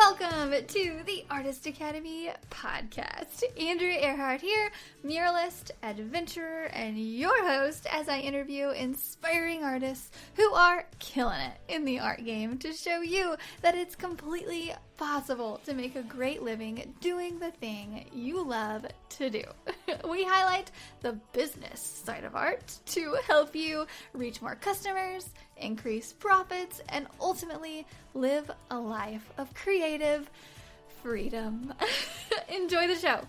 Welcome to the Artist Academy podcast. Andrea Earhart here, muralist, adventurer, and your host as I interview inspiring artists who are killing it in the art game to show you that it's completely possible to make a great living doing the thing you love to do. We highlight the business side of art to help you reach more customers, increase profits, and ultimately live a life of creative freedom. Enjoy the show.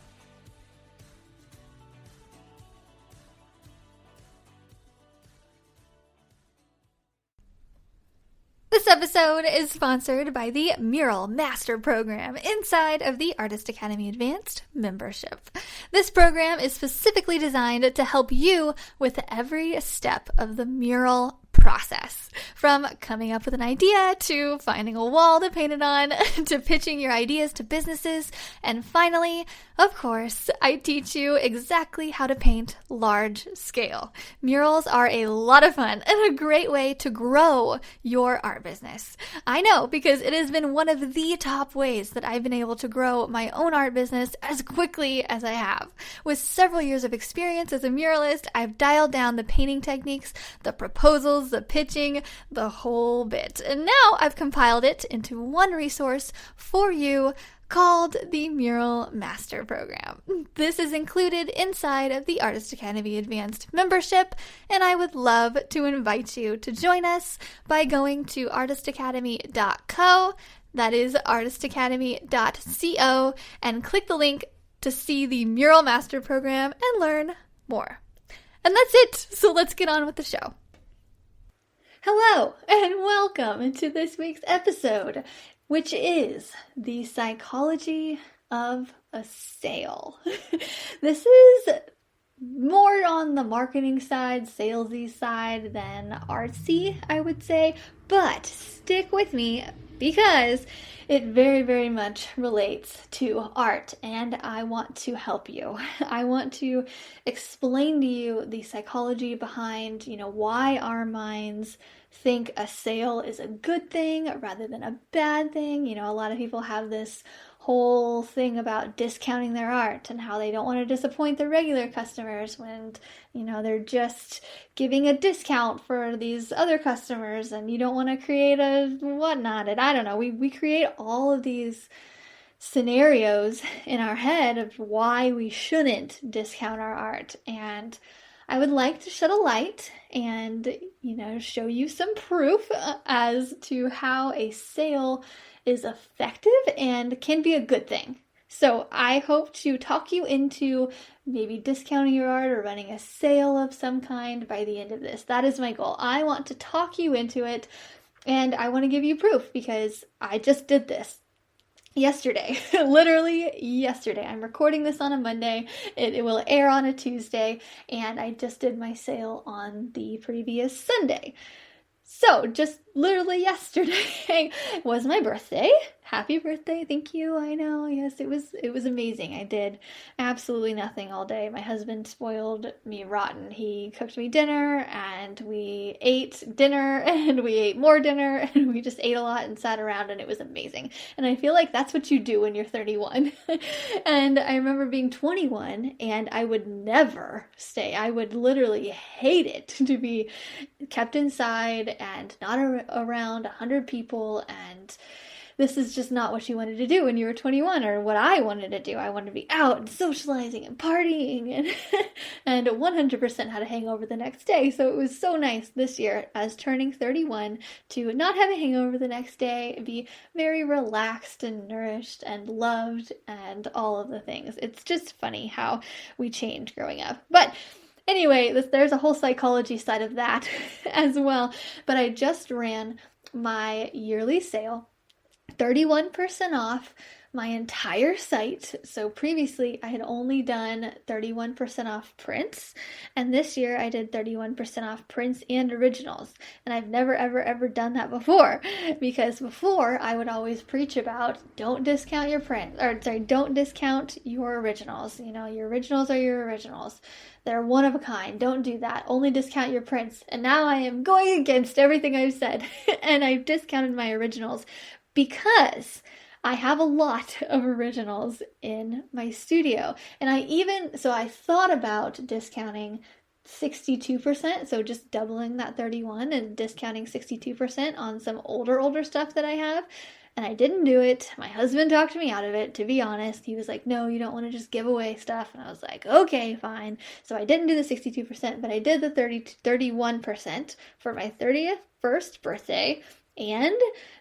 This episode is sponsored by the Mural Master Program inside of the Artist Academy Advanced membership. This program is specifically designed to help you with every step of the mural process, from coming up with an idea to finding a wall to paint it on to pitching your ideas to businesses, and finally, of course, I teach you exactly how to paint large scale. Murals are a lot of fun and a great way to grow your art business. I know, because it has been one of the top ways that I've been able to grow my own art business as quickly as I have. With several years of experience as a muralist, I've dialed down the painting techniques, the proposals, the pitching, the whole bit. And now I've compiled it into one resource for you called the Mural Master Program. This is included inside of the Artist Academy Advanced membership, and I would love to invite you to join us by going to artistacademy.co, that is artistacademy.co, and click the link to see the Mural Master Program and learn more. And that's it, so let's get on with the show. Hello, and welcome to this week's episode, which is the psychology of a sale. This is more on the marketing side, salesy side than artsy, I would say, but stick with me because it very, very much relates to art, and I want to help you. I want to explain to you the psychology behind, why our minds think a sale is a good thing rather than a bad thing. A lot of people have this whole thing about discounting their art and how they don't want to disappoint their regular customers when, they're just giving a discount for these other customers, and you don't want to create a whatnot. And I don't know, we create all of these scenarios in our head of why we shouldn't discount our art. And I would like to shed a light and, show you some proof as to how a sale is effective and can be a good thing. So I hope to talk you into maybe discounting your art or running a sale of some kind by the end of this. That is my goal. I want to talk you into it, and I want to give you proof because I just did this yesterday. Literally yesterday. I'm recording this on a Monday. It will air on a Tuesday, and I just did my sale on the previous Sunday. So, just literally yesterday was my birthday. Happy birthday. Thank you. I know. Yes, it was amazing. I did absolutely nothing all day. My husband spoiled me rotten. He cooked me dinner, and we ate dinner, and we ate more dinner, and we just ate a lot and sat around, and it was amazing. And I feel like that's what you do when you're 31. And I remember being 21, and I would never stay. I would literally hate it to be kept inside and not around 100 people, and this is just not what you wanted to do when you were 21, or what I wanted to do. I wanted to be out and socializing and partying and 100% had a hangover the next day. So it was so nice this year as turning 31 to not have a hangover the next day, be very relaxed and nourished and loved and all of the things. It's just funny how we change growing up. But anyway, there's a whole psychology side of that as well. But I just ran my yearly sale, 31% off my entire site. So previously I had only done 31% off prints, and this year I did 31% off prints and originals. And I've never ever done that before, because before I would always preach about don't discount your don't discount your originals. Your originals are your originals. They're one of a kind. Don't do that. Only discount your prints. And now I am going against everything I've said and I've discounted my originals because I have a lot of originals in my studio. And I thought about discounting 62%, so just doubling that 31 and discounting 62% on some older stuff that I have. And I didn't do it. My husband talked me out of it, to be honest. He was like, no, you don't want to just give away stuff. And I was like, okay, fine. So I didn't do the 62%, but I did the 31% for my 31st birthday. And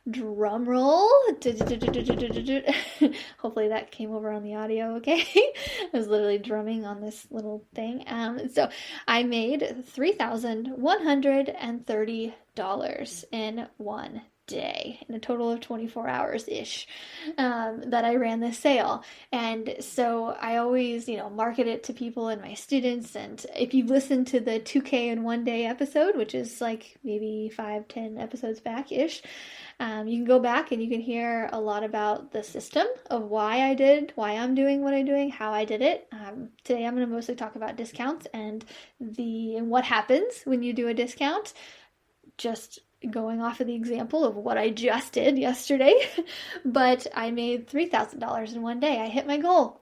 drum roll, hopefully that came over on the audio okay. I was literally drumming on this little thing. So I made $3,130 in one day, in a total of 24 hours-ish, that I ran this sale. And so I always, market it to people and my students. And if you've listened to the 2K in one day episode, which is like maybe 5-10 episodes back-ish, you can go back and you can hear a lot about the system of why I'm doing what I'm doing, how I did it. Today I'm going to mostly talk about discounts and what happens when you do a discount, just going off of the example of what I just did yesterday. But I made $3,000 in one day. I hit my goal.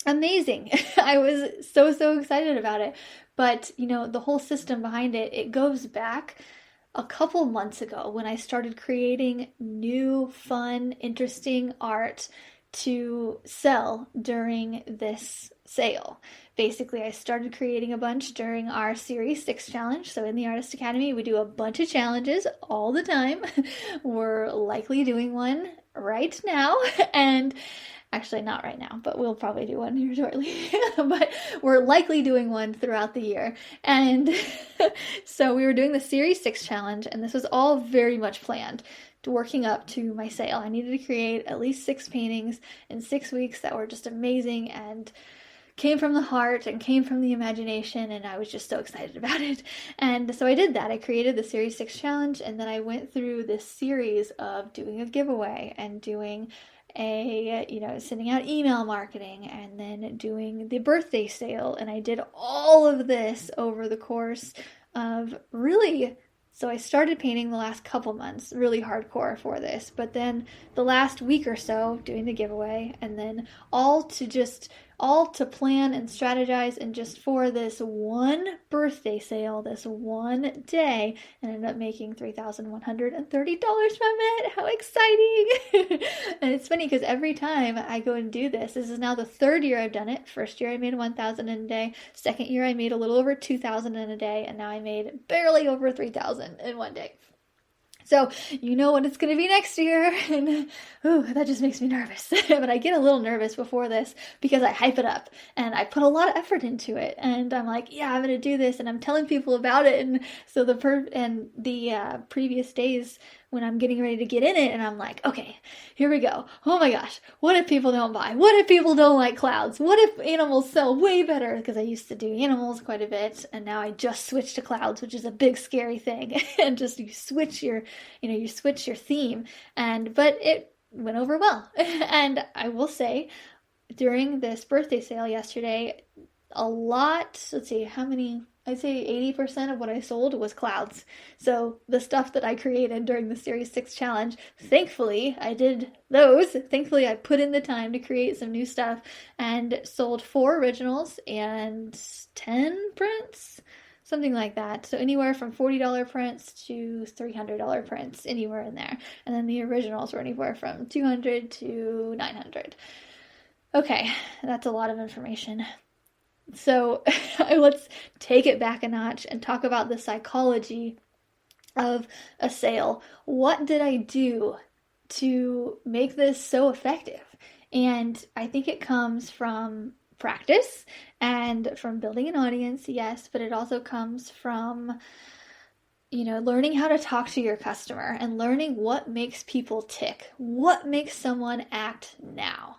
Amazing. I was so excited about it. But, the whole system behind it, it goes back a couple months ago when I started creating new, fun, interesting art to sell during this sale. Basically, I started creating a bunch during our Series 6 challenge. So in the Artist Academy, we do a bunch of challenges all the time. We're likely doing one right now, and actually not right now, but we'll probably do one here shortly. But we're likely doing one throughout the year. And so we were doing the Series 6 challenge, and this was all very much planned to working up to my sale. I needed to create at least 6 paintings in 6 weeks that were just amazing and came from the heart and came from the imagination, and I was just so excited about it. And so I did that. I created the Series 6 challenge, and then I went through this series of doing a giveaway and doing sending out email marketing, and then doing the birthday sale. And I did all of this over the course of so I started painting the last couple months, really hardcore for this, but then the last week or so doing the giveaway, and then all to plan and strategize, and just for this one birthday sale, this one day, and ended up making $3,130 from it. How exciting! And it's funny because every time I go and do this is now the 3rd year I've done it. First year I made $1,000 in a day. Second year I made a little over $2,000 in a day, and now I made barely over $3,000 in one day. So you know what it's going to be next year, and that just makes me nervous. But I get a little nervous before this because I hype it up, and I put a lot of effort into it, and I'm like, yeah, I'm going to do this, and I'm telling people about it. And so the previous days when I'm getting ready to get in it, and I'm like, okay, here we go. Oh my gosh, what if people don't buy? What if people don't like clouds? What if animals sell way better? Because I used to do animals quite a bit, and now I just switched to clouds, which is a big scary thing. And just you switch your theme, but it went over well. And I will say, during this birthday sale yesterday, I'd say 80% of what I sold was clouds. So the stuff that I created during the Series 6 challenge, thankfully I did those. Thankfully I put in the time to create some new stuff and sold 4 originals and 10 prints, something like that. So anywhere from $40 prints to $300 prints, anywhere in there. And then the originals were anywhere from $200 to $900. Okay, that's a lot of information. So let's take it back a notch and talk about the psychology of a sale. What did I do to make this so effective? And I think it comes from practice and from building an audience, yes, but it also comes from learning how to talk to your customer and learning what makes people tick, what makes someone act now.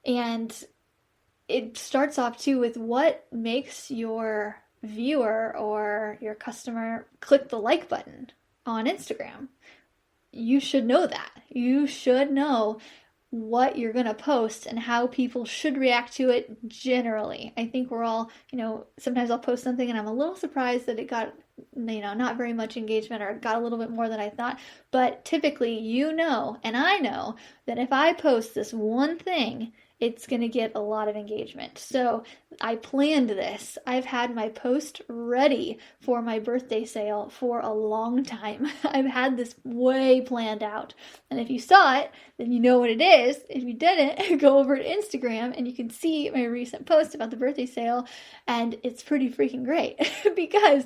And it starts off too with what makes your viewer or your customer click the like button on Instagram. You should know that. You should know what you're going to post and how people should react to it generally. I think we're all, sometimes I'll post something and I'm a little surprised that it got, not very much engagement, or it got a little bit more than I thought. But typically, and I know that if I post this one thing, it's going to get a lot of engagement. So I planned this. I've had my post ready for my birthday sale for a long time. I've had this way planned out. And if you saw it, then you know what it is. If you didn't, go over to Instagram and you can see my recent post about the birthday sale. And it's pretty freaking great because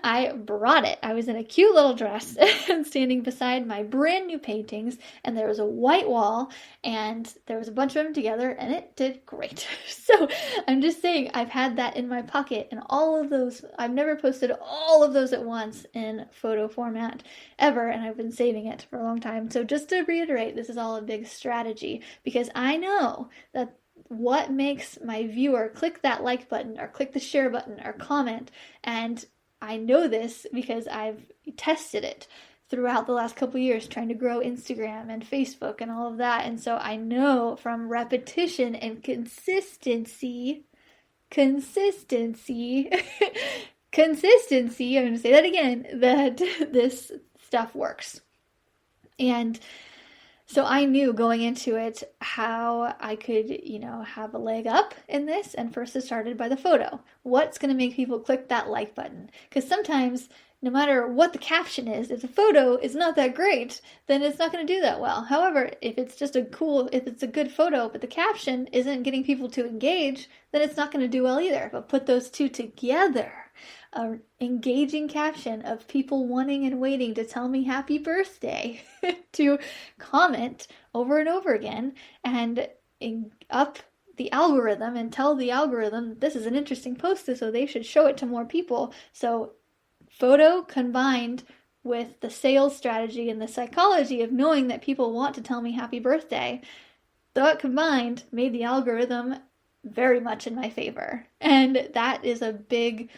I brought it. I was in a cute little dress and standing beside my brand new paintings, and there was a white wall and there was a bunch of them together, and it did great. So I'm just saying, I've had that in my pocket, and all of those, I've never posted all of those at once in photo format ever, and I've been saving it for a long time. So just to reiterate, this is all a big strategy, because I know that what makes my viewer click that like button or click the share button or comment, and I know this because I've tested it throughout the last couple years trying to grow Instagram and Facebook and all of that. And so I know from repetition and consistency, I'm going to say that again, that this stuff works. And so I knew going into it how I could, have a leg up in this. And first it started by the photo. What's going to make people click that like button? Because sometimes, no matter what the caption is, if the photo is not that great, then it's not going to do that well. However, if it's a good photo, but the caption isn't getting people to engage, then it's not going to do well either. But put those two together, an engaging caption of people wanting and waiting to tell me happy birthday, to comment over and over again, and up the algorithm and tell the algorithm this is an interesting post, so they should show it to more people. So photo combined with the sales strategy and the psychology of knowing that people want to tell me happy birthday, that combined made the algorithm very much in my favor. And that is a big,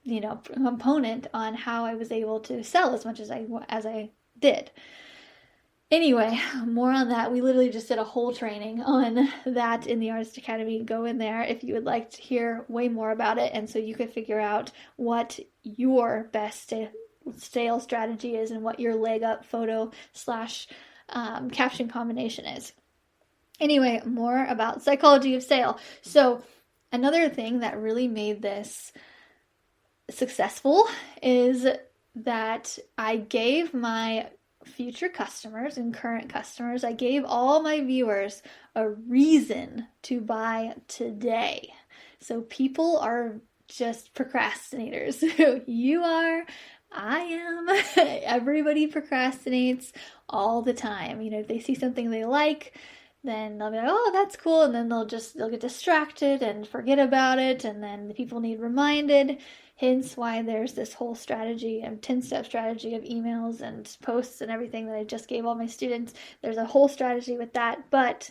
component on how I was able to sell as much as I did. Anyway, more on that. We literally just did a whole training on that in the Artist Academy. Go in there if you would like to hear way more about it, and so you could figure out what your best sales strategy is and what your leg up photo / caption combination is. Anyway, more about psychology of sale. So another thing that really made this successful is that I gave my future customers and current customers, I gave all my viewers a reason to buy today. So people are just procrastinators. You are, I am, everybody procrastinates all the time. If they see something they like, then they'll be like, oh, that's cool. And then they'll get distracted and forget about it. And then the people need reminded. Hence why there's this whole strategy and 10-step strategy of emails and posts and everything that I just gave all my students. There's a whole strategy with that. But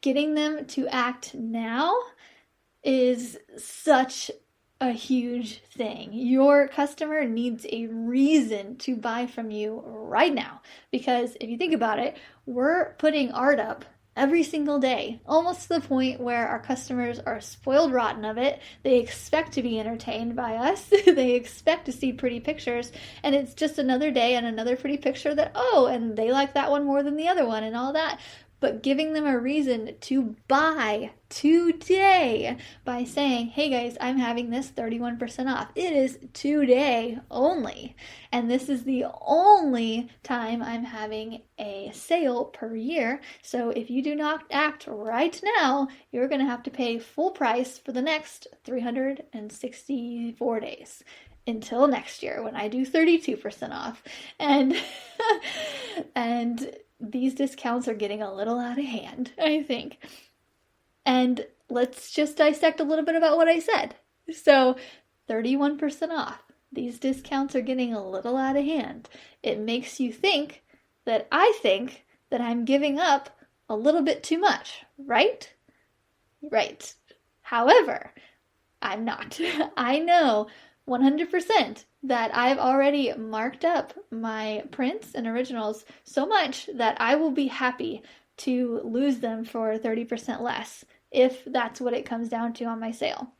getting them to act now is such a huge thing. Your customer needs a reason to buy from you right now. Because if you think about it, we're putting art up every single day, almost to the point where our customers are spoiled rotten of it. They expect to be entertained by us. They expect to see pretty pictures, and it's just another day and another pretty picture that, and they like that one more than the other one and all that. But giving them a reason to buy today by saying, hey guys, I'm having this 31% off. It is today only. And this is the only time I'm having a sale per year. So if you do not act right now, you're going to have to pay full price for the next 364 days. Until next year when I do 32% off. And these discounts are getting a little out of hand, I think. And let's just dissect a little bit about what I said. So 31% off. These discounts are getting a little out of hand. It makes you think that I think that I'm giving up a little bit too much, right? Right. However, I'm not. I know 100% that I've already marked up my prints and originals so much that I will be happy to lose them for 30% less, if that's what it comes down to on my sale.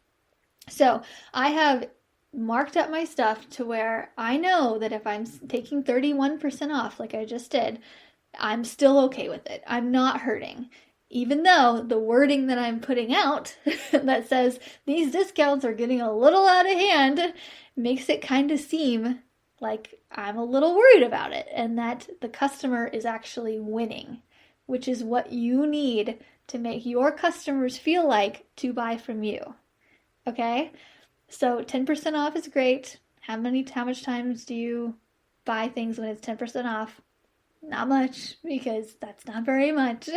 So I have marked up my stuff to where I know that if I'm taking 31% off, like I just did, I'm still okay with it. I'm not hurting. Even though the wording that I'm putting out that says these discounts are getting a little out of hand makes it kind of seem like I'm a little worried about it and that the customer is actually winning, which is what you need to make your customers feel like to buy from you. Okay? So 10% off is great. How much times do you buy things when it's 10% off? Not much, because that's not very much.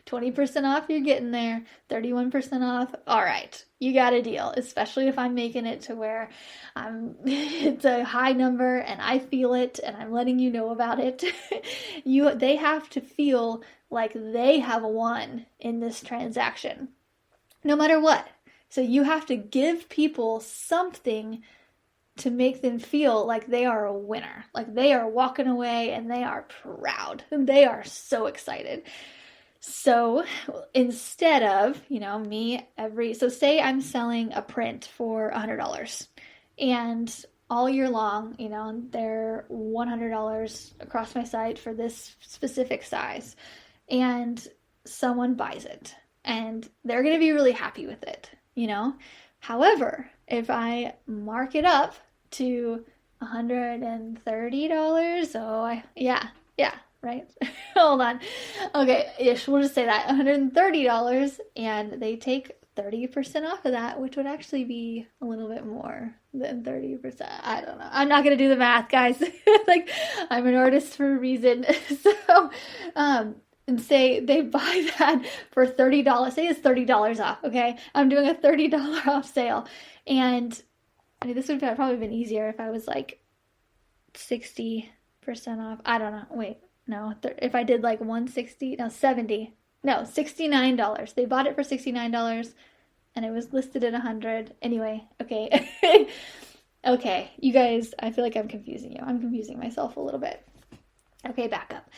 20% off, you're getting there. 31% off, all right, you got a deal, especially if I'm making it to where it's a high number and I feel it and I'm letting you know about it. They have to feel like they have won in this transaction, no matter what. So you have to give people something to make them feel like they are a winner, like they are walking away and they are proud and they are so excited. So instead of, so say I'm selling a print for $100 and all year long, they're $100 across my site for this specific size, and someone buys it and they're going to be really happy with it, However, if I mark it up to $130, right? Hold on. Okay, ish, we'll just say that, $130, and they take 30% off of that, which would actually be a little bit more than 30%. I don't know. I'm not going to do the math, guys. Like, I'm an artist for a reason. So, and say they buy that for $30. Say it's $30 off, okay? I'm doing a $30 off sale. And this would have probably been easier if I was like 60% off. I don't know. Wait, no. If I did like $69. They bought it for $69 and it was listed at $100. Anyway, okay. Okay, you guys, I feel like I'm confusing you. I'm confusing myself a little bit. Okay, back up.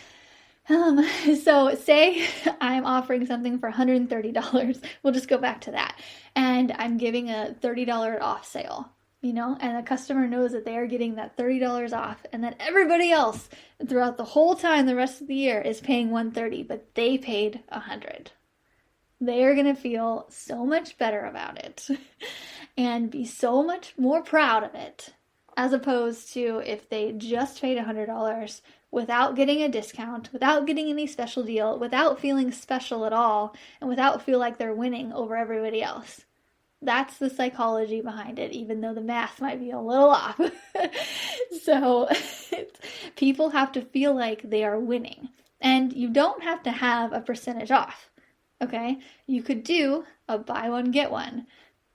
So say I'm offering something for $130. We'll just go back to that. And I'm giving a $30 off sale, and the customer knows that they are getting that $30 off, and that everybody else throughout the whole time, the rest of the year, is paying $130, but they paid $100. They are going to feel so much better about it and be so much more proud of it, as opposed to if they just paid $100 without getting a discount, without getting any special deal, without feeling special at all, and without feel like they're winning over everybody else. That's the psychology behind it, even though the math might be a little off. So people have to feel like they are winning. And you don't have to have a percentage off, okay? You could do a buy one, get one,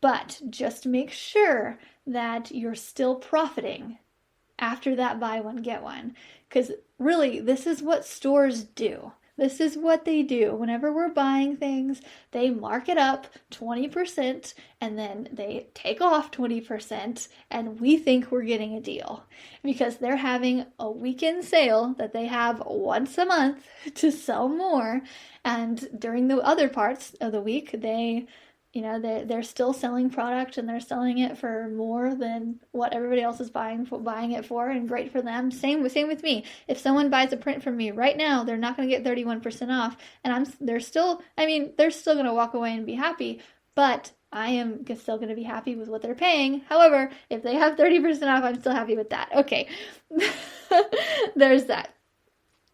but just make sure that you're still profiting after that buy one, get one. Because really, this is what stores do. This is what they do. Whenever we're buying things, they mark it up 20% and then they take off 20%, and we think we're getting a deal because they're having a weekend sale that they have once a month to sell more. And during the other parts of the week, they're still selling product and they're selling it for more than what everybody else is buying it for, and great for them. Same with me. If someone buys a print from me right now, they're not going to get 31% off, and they're still going to walk away and be happy, but I am still going to be happy with what they're paying. However, if they have 30% off, I'm still happy with that. Okay. There's that.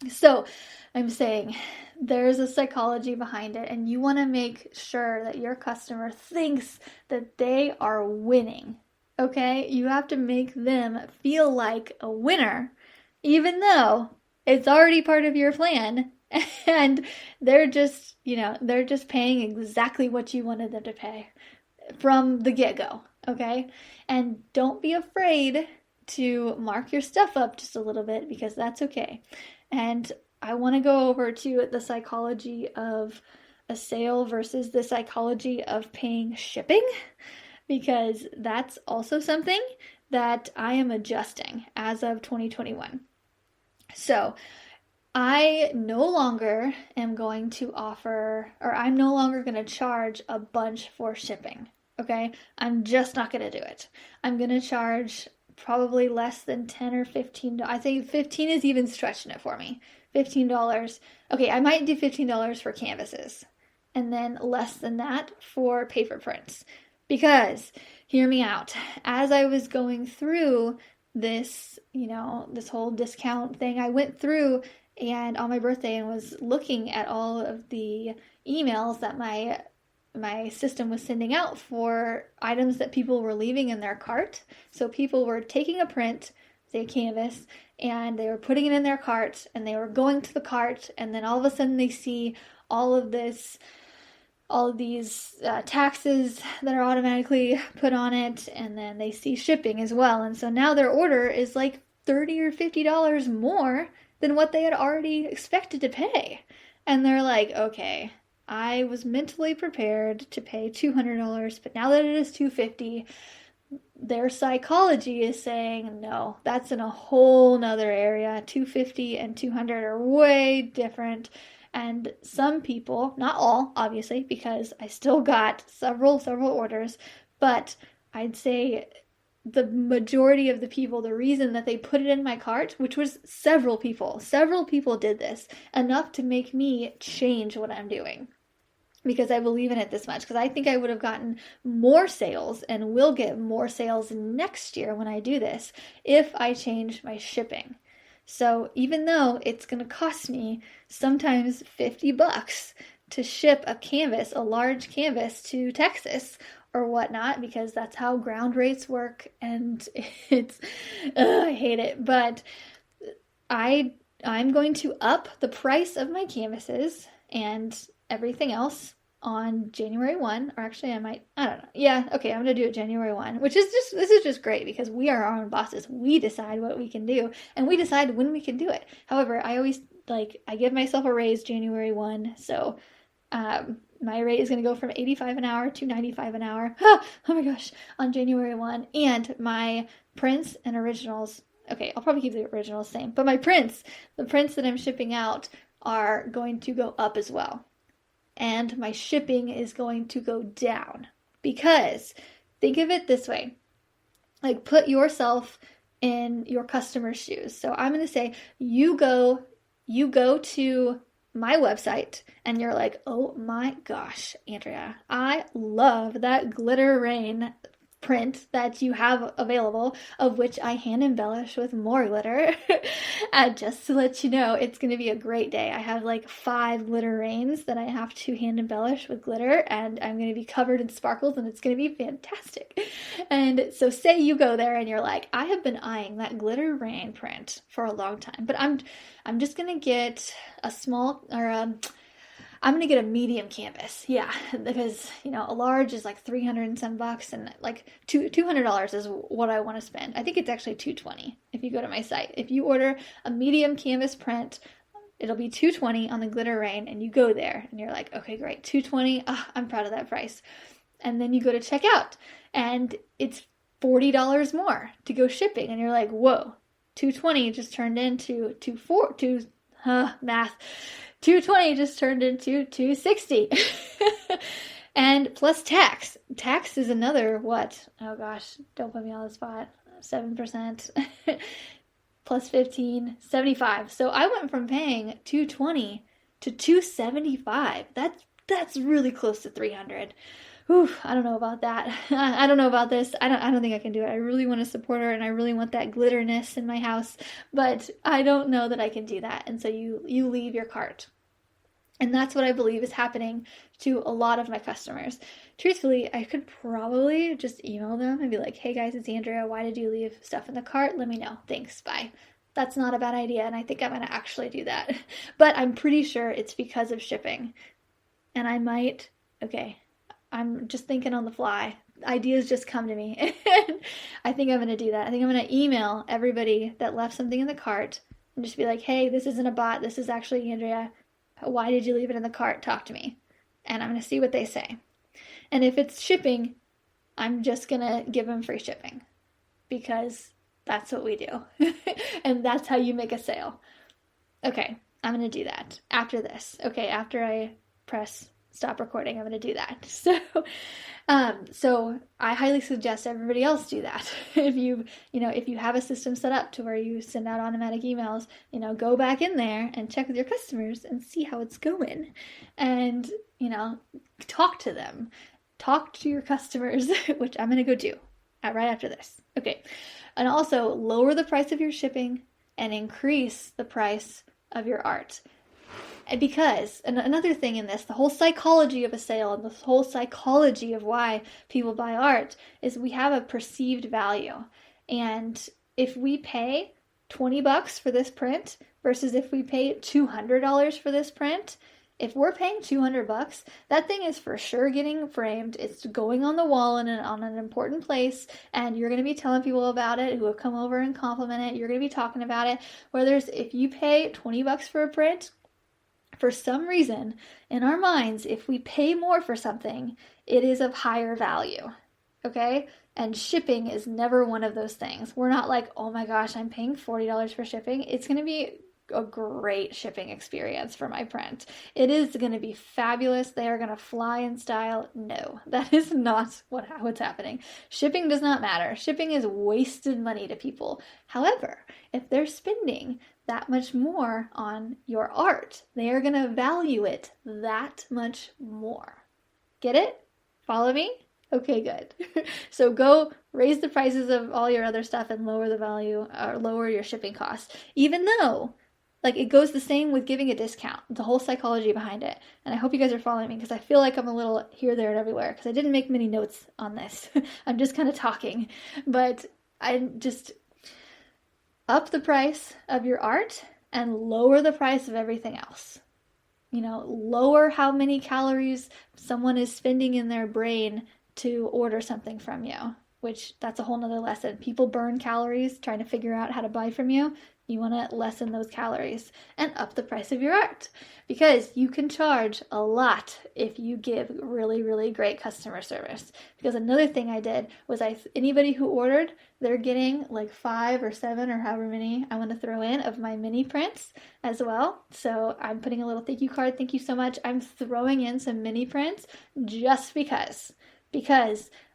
So I'm saying there's a psychology behind it, and you want to make sure that your customer thinks that they are winning, okay? You have to make them feel like a winner, even though it's already part of your plan, and they're just paying exactly what you wanted them to pay from the get-go, okay? And don't be afraid to mark your stuff up just a little bit, because that's okay. And I want to go over to the psychology of a sale versus the psychology of paying shipping, because that's also something that I am adjusting as of 2021. So I no longer am going to offer, or I'm no longer going to charge a bunch for shipping. Okay? I'm just not going to do it. I'm going to charge probably less than 10 or 15. I think 15 is even stretching it for me. $15. Okay, I might do $15 for canvases and then less than that for paper prints. Because, hear me out, as I was going through this, this whole discount thing, I went through and on my birthday and was looking at all of the emails that my system was sending out for items that people were leaving in their cart. So people were taking a print, say a canvas, and they were putting it in their cart, and they were going to the cart, and then all of a sudden they see all of these taxes that are automatically put on it, and then they see shipping as well. And so now their order is like $30 or $50 more than what they had already expected to pay. And they're like, okay, I was mentally prepared to pay $200, but now that it is $250, their psychology is saying, no, that's in a whole nother area. $250 and $200 are way different. And some people, not all, obviously, because I still got several orders, but I'd say the majority of the people, the reason that they put it in my cart, which was several people did this, enough to make me change what I'm doing. Because I believe in it this much. Because I think I would have gotten more sales and will get more sales next year when I do this if I change my shipping. So even though it's going to cost me sometimes $50 to ship a canvas, a large canvas to Texas or whatnot, because that's how ground rates work, and I hate it. But I'm going to up the price of my canvases and everything else on January 1, or actually I don't know. Yeah, okay, I'm going to do it January 1, this is just great because we are our own bosses. We decide what we can do and we decide when we can do it. However, I always I give myself a raise January 1, so my rate is going to go from 85 an hour to 95 an hour. Oh my gosh, on January 1, and my prints and originals, okay, I'll probably keep the originals same, but the prints that I'm shipping out are going to go up as well. And my shipping is going to go down. Because think of it this way. Like, put yourself in your customer's shoes. So I'm going to say you go to my website and you're like, oh my gosh, Andrea, I love that glitter rain print that you have available, of which I hand embellish with more glitter. Just to let you know, it's going to be a great day. I have like 5 glitter rains that I have to hand embellish with glitter, and I'm going to be covered in sparkles, and it's going to be fantastic. And so say you go there and you're like, I have been eyeing that glitter rain print for a long time, but I'm just going to get a small, or I'm going to get a medium canvas. Yeah, because, a large is like $300 and some bucks, and like $200 is what I want to spend. I think it's actually $220 if you go to my site. If you order a medium canvas print, it'll be $220 on the glitter rain, and you go there and you're like, okay, great, $220. I'm proud of that price. And then you go to checkout and it's $40 more to go shipping, and you're like, whoa, $220 just turned into math. $220 just turned into $260. And plus tax. Tax is another, what? Oh gosh, don't put me on the spot. 7%. Plus 15, 75. So I went from paying $220 to $275. That's really close to $300. Whew, I don't know about that. I don't know about this. I don't think I can do it. I really want to support her, and I really want that glitterness in my house, but I don't know that I can do that. And so you leave your cart. And that's what I believe is happening to a lot of my customers. Truthfully, I could probably just email them and be like, hey guys, it's Andrea. Why did you leave stuff in the cart? Let me know. Thanks. Bye. That's not a bad idea, and I think I'm going to actually do that. But I'm pretty sure it's because of shipping. And I'm just thinking on the fly. Ideas just come to me. I think I'm going to do that. I think I'm going to email everybody that left something in the cart and just be like, hey, this isn't a bot. This is actually Andrea. Why did you leave it in the cart? Talk to me. And I'm going to see what they say. And if it's shipping, I'm just going to give them free shipping. Because that's what we do. And that's how you make a sale. Okay, I'm going to do that after this. Okay, after I press stop recording, I'm going to do that. So I highly suggest everybody else do that. If you have a system set up to where you send out automatic emails, go back in there and check with your customers and see how it's going. And, talk to them. Talk to your customers, which I'm going to go do right after this. Okay. And also lower the price of your shipping and increase the price of your art. Because, and another thing in this, the whole psychology of a sale and the whole psychology of why people buy art is we have a perceived value. And if we pay $20 for this print versus if we pay $200 for this print, if we're paying $200, that thing is for sure getting framed. It's going on the wall on an important place, and you're going to be telling people about it who have come over and compliment it. You're going to be talking about it. Whereas if you pay $20 for a print, for some reason, in our minds, if we pay more for something, it is of higher value, okay? And shipping is never one of those things. We're not like, oh my gosh, I'm paying $40 for shipping. It's going to be a great shipping experience for my print. It is going to be fabulous. They are going to fly in style. No, that is not what's happening. Shipping does not matter. Shipping is wasted money to people. However, if they're spending that much more on your art, they are going to value it that much more. Get it? Follow me? Okay, good. So go raise the prices of all your other stuff and lower the value or lower your shipping costs. Even though, it goes the same with giving a discount, the whole psychology behind it. And I hope you guys are following me because I feel like I'm a little here, there, and everywhere because I didn't make many notes on this. I'm just kind of talking. But I just up the price of your art and lower the price of everything else. Lower how many calories someone is spending in their brain to order something from you, which that's a whole nother lesson. People burn calories trying to figure out how to buy from you. You want to lessen those calories and up the price of your art because you can charge a lot if you give really, really great customer service. Because another thing I did was anybody who ordered, they're getting 5 or 7 or however many I want to throw in of my mini prints as well. So I'm putting a little thank you card. Thank you so much. I'm throwing in some mini prints just because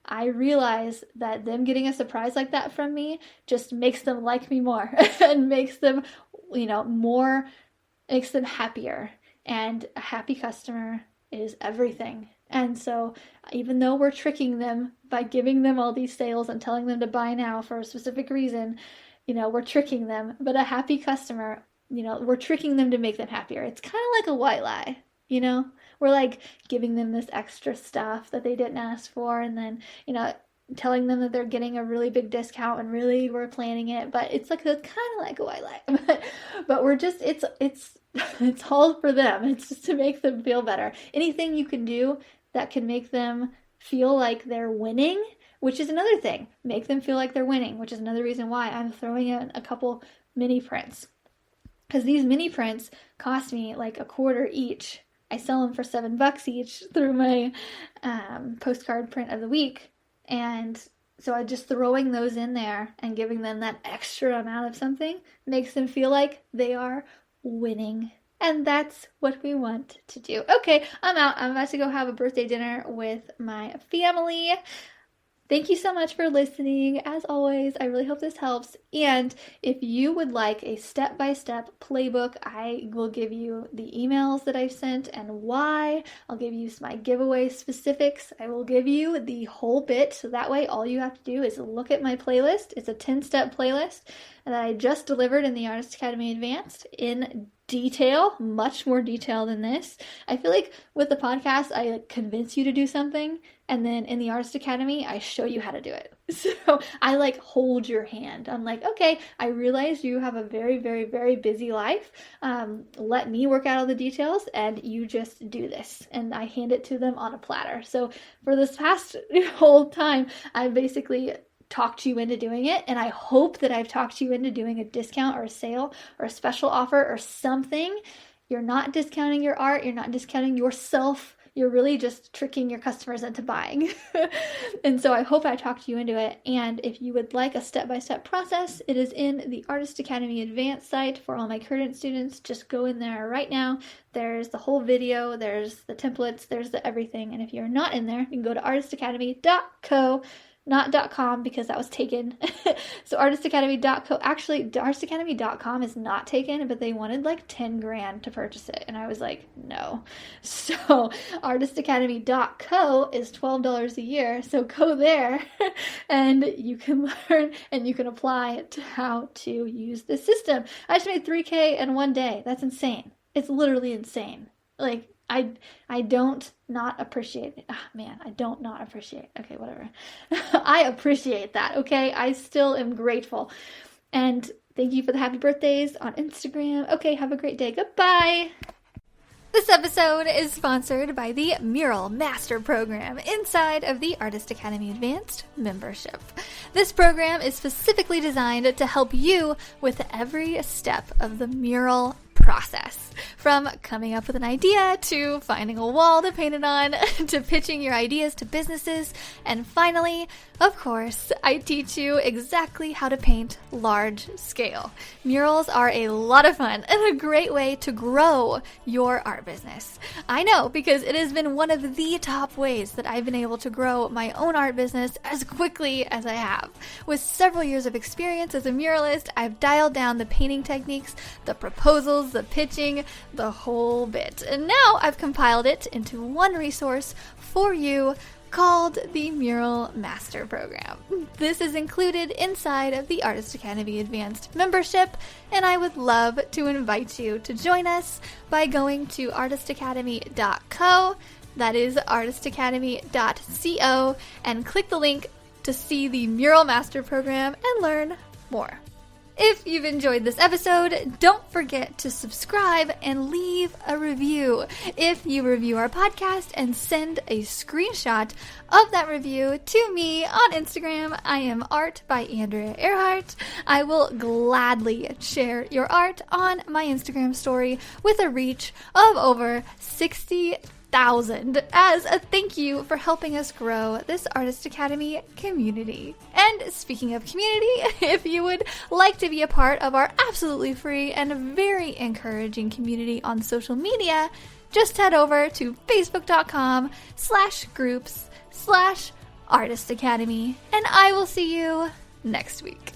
I realize that them getting a surprise like that from me just makes them like me more and makes them, makes them happier. And a happy customer is everything. And so even though we're tricking them by giving them all these sales and telling them to buy now for a specific reason, we're tricking them. But a happy customer, we're tricking them to make them happier. It's kind of like a white lie, We're giving them this extra stuff that they didn't ask for and then, telling them that they're getting a really big discount and really we're planning it. But it's kind of like a white lie. But we're just, it's all for them. It's just to make them feel better. Anything you can do that can make them feel like they're winning, which is another thing. Make them feel like they're winning, which is another reason why I'm throwing in a couple mini prints. Because these mini prints cost me $0.25 each. I sell them for $7 each through my postcard print of the week. And so I'm just throwing those in there and giving them that extra amount of something makes them feel like they are winning. And that's what we want to do. Okay, I'm out. I'm about to go have a birthday dinner with my family. Thank you so much for listening. As always, I really hope this helps. And if you would like a step-by-step playbook, I will give you the emails that I've sent and why. I'll give you my giveaway specifics. I will give you the whole bit. So that way, all you have to do is look at my playlist. It's a 10-step playlist that I just delivered in the Artist Academy Advanced in detail, much more detail than this. I feel like with the podcast, I convince you to do something, and then in the Artist Academy, I show you how to do it. So I hold your hand. I'm like, okay, I realize you have a very, very, very busy life. Let me work out all the details, and you just do this. And I hand it to them on a platter. So for this past whole time, I basically talked you into doing it, and I hope that I've talked you into doing a discount or a sale or a special offer or something. You're not discounting your art, you're not discounting yourself, you're really just tricking your customers into buying. And so I hope I talked you into it. And if you would like a step-by-step process, it is in the Artist Academy Advanced site for all my current students. Just go in there right now. There's the whole video, there's the templates, there's the everything. And if you're not in there, you can go to artistacademy.co, not .com because that was taken. So artistacademy.co, actually artistacademy.com is not taken, but they wanted like 10 grand to purchase it. And I was like, no. So artistacademy.co is $12 a year. So go there and you can learn and you can apply to how to use this system. I just made $3,000 in one day. That's insane. It's literally insane. Like, I don't not appreciate it. Man, I don't not appreciate. Okay, whatever. I appreciate that, okay? I still am grateful. And thank you for the happy birthdays on Instagram. Okay, have a great day. Goodbye. This episode is sponsored by the Mural Master Program inside of the Artist Academy Advanced membership. This program is specifically designed to help you with every step of the mural process, from coming up with an idea to finding a wall to paint it on to pitching your ideas to businesses, and finally, of course, I teach you exactly how to paint large scale. Murals are a lot of fun and a great way to grow your art business. I know, because it has been one of the top ways that I've been able to grow my own art business as quickly as I have. With several years of experience as a muralist, I've dialed down the painting techniques, the proposals, the pitching, the whole bit. And now I've compiled it into one resource for you called the Mural Master Program. This is included inside of the Artist Academy Advanced membership, and I would love to invite you to join us by going to artistacademy.co, that is artistacademy.co, and click the link to see the Mural Master Program and learn more. If you've enjoyed this episode, don't forget to subscribe and leave a review. If you review our podcast and send a screenshot of that review to me on Instagram, I am Art by Andrea Earhart. I will gladly share your art on my Instagram story with a reach of over 60,000 as a thank you for helping us grow this Artist Academy community. And speaking of community, if you would like to be a part of our absolutely free and very encouraging community on social media, just head over to facebook.com/groups/Artist Academy, and I will see you next week.